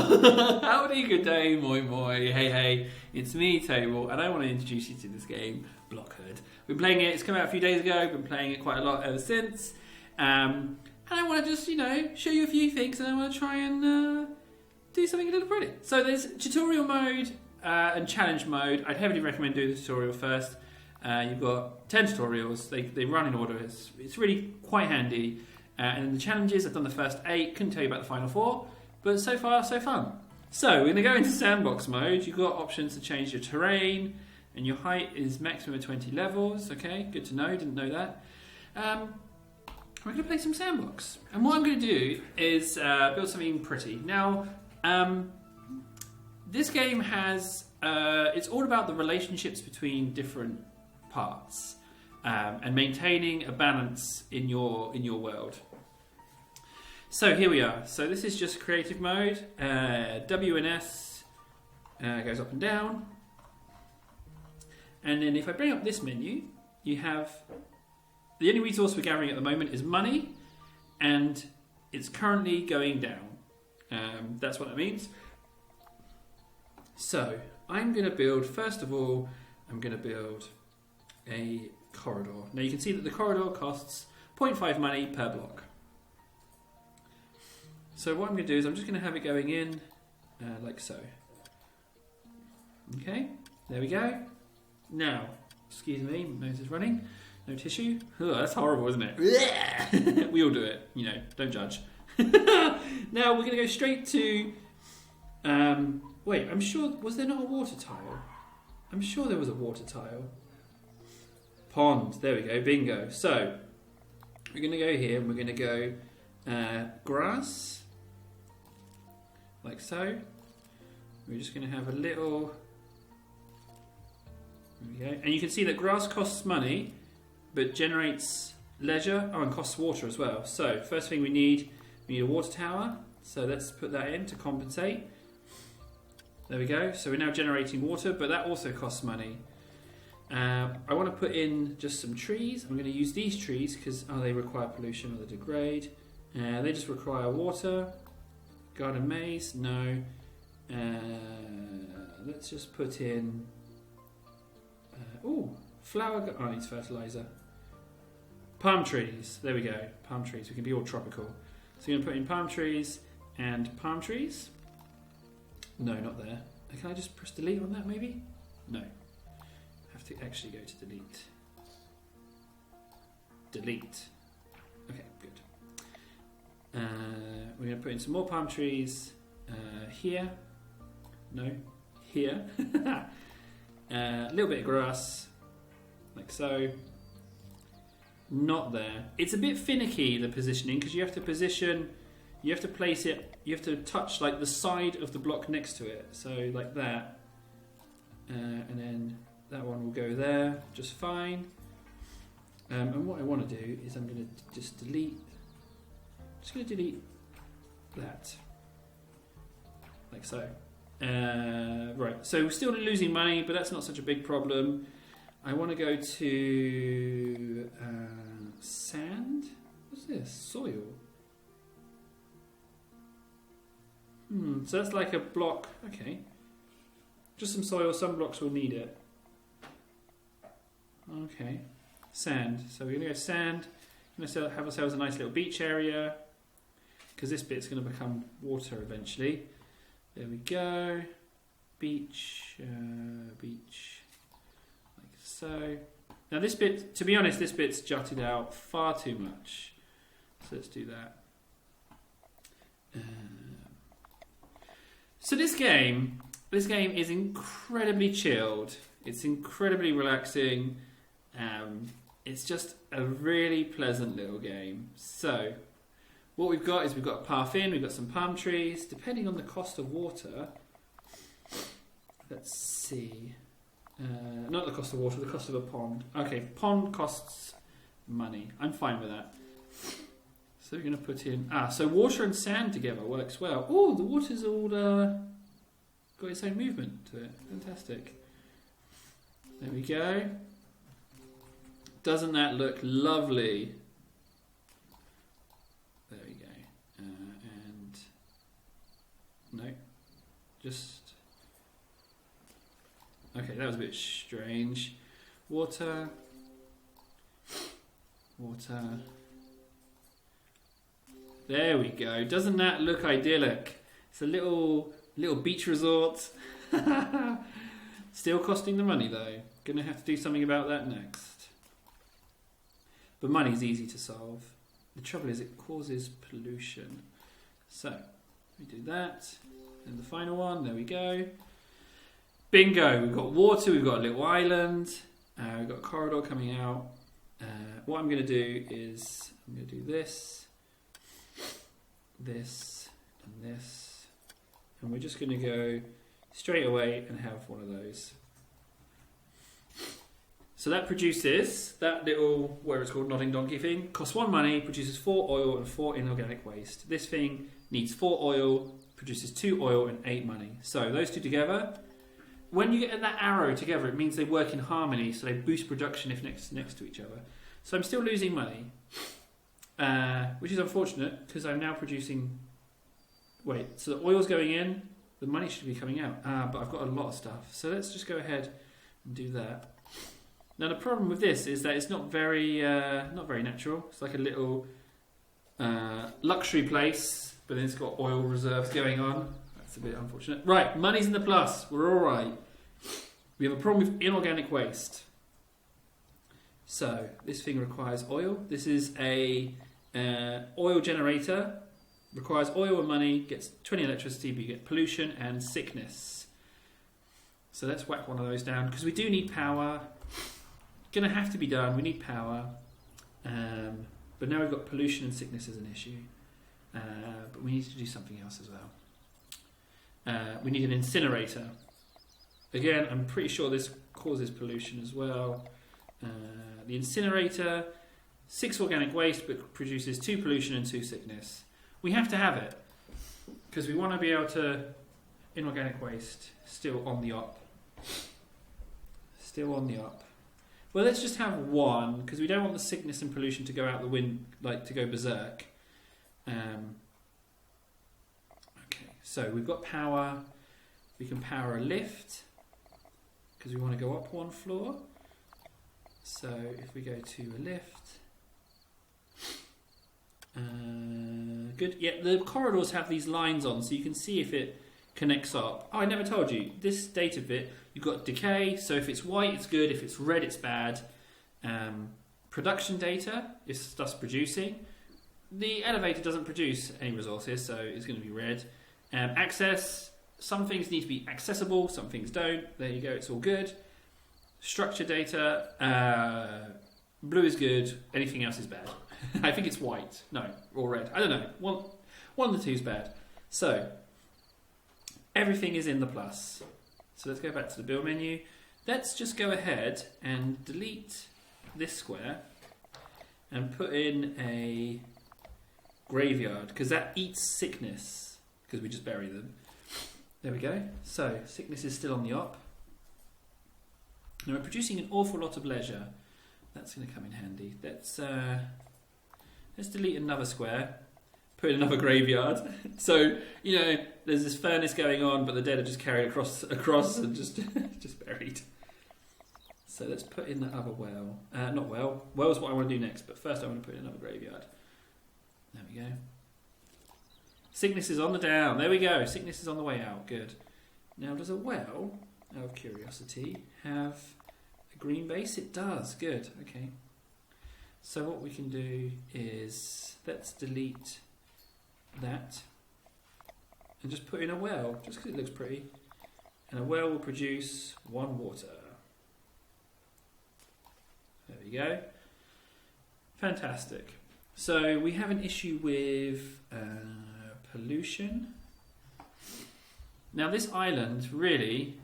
Howdy, good day, moi moi, hey hey, it's me, Table, and I want to introduce you to this game, Blockhood. We've been playing it, it's come out a few days ago, been playing it quite a lot ever since, and I want to just, show you a few things, and I want to try and do something a little pretty. So there's tutorial mode and challenge mode. I'd heavily recommend doing the tutorial first. You've got 10 tutorials, they run in order, it's really quite handy. And the challenges, I've done the first 8, couldn't tell you about the final 4, but so far, so fun. So, we're going to go into sandbox mode. You've got options to change your terrain, and your height is maximum of 20 levels. Okay, good to know, didn't know that. We're going to play some sandbox. And what I'm going to do is build something pretty. Now, this game has, it's all about the relationships between different parts and maintaining a balance in your world. So here we are. So this is just creative mode. W and S goes up and down. And then if I bring up this menu, you have the only resource we're gathering at the moment is money, and it's currently going down. That's what that means. So I'm going to build, first of all, I'm going to build a corridor. Now you can see that the corridor costs 0.5 money per block. So what I'm going to do is I'm just going to have it going in like so. Okay, there we go. Now, excuse me, my nose is running. No tissue. Oh, that's horrible, isn't it? We all do it, don't judge. Now we're going to go straight to... wait, I'm sure... Was there not a water tile? I'm sure there was a water tile. Pond, there we go, bingo. So, we're going to go here and we're going to go grass. Like so. We're just going to have a little... There we go. And you can see that grass costs money, but generates leisure. Oh, and costs water as well. So, first thing we need a water tower. So let's put that in to compensate. There we go. So we're now generating water, but that also costs money. I want to put in just some trees. I'm going to use these trees because they require pollution or they degrade. They just require water. Garden maze, no. Let's just put in... flower... Oh, needs fertilizer. Palm trees. There we go. Palm trees. We can be all tropical. So we're going to put in palm trees and palm trees. No, not there. Can I just press delete on that maybe? No. I have to actually go to delete. Delete. Okay, good. We're going to put in some more palm trees here. No, here. A little bit of grass, like so. Not there. It's a bit finicky, the positioning, because you have to position, you have to place it, you have to touch like the side of the block next to it. So like that. And then that one will go there just fine. And what I want to do is I'm going to just delete. Just going to delete that, like so. Right, so we're still losing money, but that's not such a big problem. I want to go to sand. What's this? Soil. So that's like a block. Okay. Just some soil. Some blocks will need it. Okay. Sand. So we're going to go sand. We're going to have ourselves a nice little beach area, because this bit's going to become water eventually. There we go. Beach. Beach. Like so. Now this bit, to be honest, this bit's jutted out far too much. So let's do that. So this game is incredibly chilled. It's incredibly relaxing. It's just a really pleasant little game. So, what we've got is we've got a path in, we've got some palm trees. Depending on the cost of water, let's see. Not the cost of water, the cost of a pond. Okay, pond costs money. I'm fine with that. So we're going to put in... so water and sand together works well. Oh, the water's all got its own movement to it. Fantastic. There we go. Doesn't that look lovely? There we go. And... No. Just... Okay, that was a bit strange. Water. Water. There we go. Doesn't that look idyllic? It's a little beach resort. Still costing the money though. Gonna have to do something about that next. But money's easy to solve. The trouble is it causes pollution. So, we do that. And the final one, there we go. Bingo! We've got water, we've got a little island, we've got a corridor coming out. What I'm going to do is, I'm going to do this, this, and this. And we're just going to go straight away and have one of those. So that produces, that little, where it's called nodding donkey thing, costs 1 money, produces 4 oil and 4 inorganic waste. This thing needs 4 oil, produces 2 oil and 8 money. So those two together, when you get that arrow together, it means they work in harmony, so they boost production if next to each other. So I'm still losing money, which is unfortunate because I'm now producing... Wait, so the oil's going in, the money should be coming out. But I've got a lot of stuff. So let's just go ahead and do that. Now the problem with this is that it's not very natural. It's like a little luxury place, but then it's got oil reserves going on. That's a bit unfortunate. Right, money's in the plus. We're all right. We have a problem with inorganic waste. So this thing requires oil. This is a oil generator. Requires oil and money. Gets 20 electricity, but you get pollution and sickness. So let's whack one of those down because we do need power. Going to have to be done. We need power. But now we've got pollution and sickness as an issue. But we need to do something else as well. We need an incinerator. Again, I'm pretty sure this causes pollution as well. The incinerator, 6 organic waste, but produces 2 pollution and 2 sickness. We have to have it because we want to be able to inorganic waste still on the up. Still on the up. Well, let's just have 1 because we don't want the sickness and pollution to go out the wind, like to go berserk. Okay, so we've got power. We can power a lift because we want to go up 1 floor. So if we go to a lift, good. Yeah, the corridors have these lines on, so you can see if it connects up. Oh, I never told you. This data bit, you've got decay, so if it's white, it's good. If it's red, it's bad. Production data is stuff producing. The elevator doesn't produce any resources, so it's going to be red. Access, some things need to be accessible, some things don't. There you go, it's all good. Structure data, blue is good, anything else is bad. I think it's white, no, or red. I don't know, one of the two is bad. So, everything is in the plus. So let's go back to the build menu. Let's just go ahead and delete this square and put in a graveyard, because that eats sickness, because we just bury them. There we go. So, sickness is still on the op. Now we're producing an awful lot of leisure. That's going to come in handy. Let's delete another square, put in another graveyard. So, you know, there's this furnace going on, but the dead are just carried across and just just buried. So let's put in the other well. Not well. Well is what I want to do next, but first I want to put in another graveyard. There we go. Sickness is on the down. There we go. Sickness is on the way out. Good. Now, does a well, out of curiosity, have a green base? It does. Good. Okay. So what we can do is, let's delete that and just put in a well, just because it looks pretty. And a well will produce 1 water. There we go. Fantastic. So we have an issue with pollution. Now this island, really,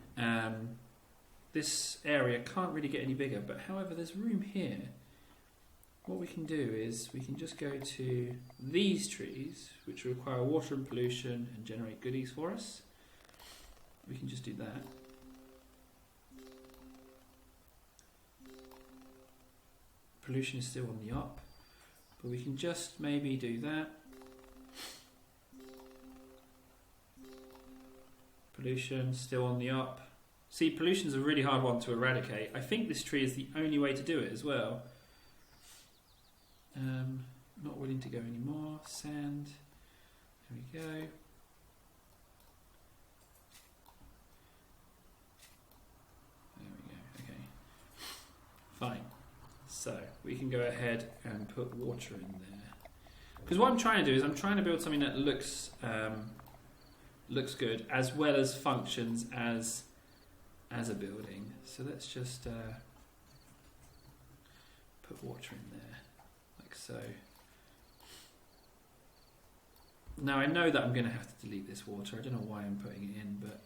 this area can't really get any bigger, but however there's room here. What we can do is we can just go to these trees, which require water and pollution and generate goodies for us. We can just do that. Pollution is still on the up, but we can just maybe do that. pollution still on the up. See, pollution's a really hard one to eradicate. I think this tree is the only way to do it as well. Not willing to go anymore. Sand. There we go. There we go. Okay. Fine. So we can go ahead and put water in there. Because what I'm trying to do is I'm trying to build something that looks good as well as functions as a building. So let's just put water in there, like so. Now I know that I'm going to have to delete this water. I don't know why I'm putting it in, but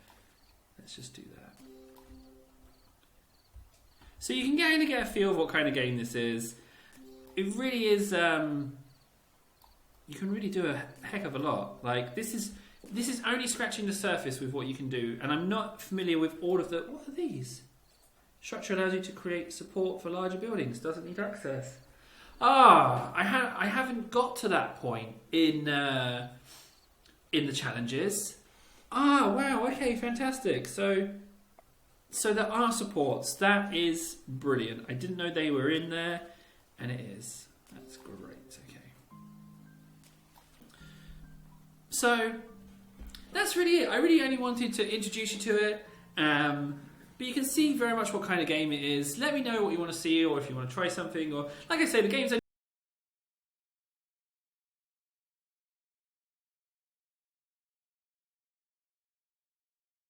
let's just do that. So you can kind of get a feel of what kind of game this is. It really is. You can really do a heck of a lot. Like this is only scratching the surface with what you can do, and I'm not familiar with all of the. What are these? Structure allows you to create support for larger buildings. Doesn't need access. I haven't got to that point in the challenges. Wow. Okay, fantastic. So there are supports. That is brilliant. I didn't know they were in there, and it is. That's great. Okay. So that's really it. I really only wanted to introduce you to it. But you can see very much what kind of game it is. Let me know what you want to see, or if you want to try something, or like I say, the game's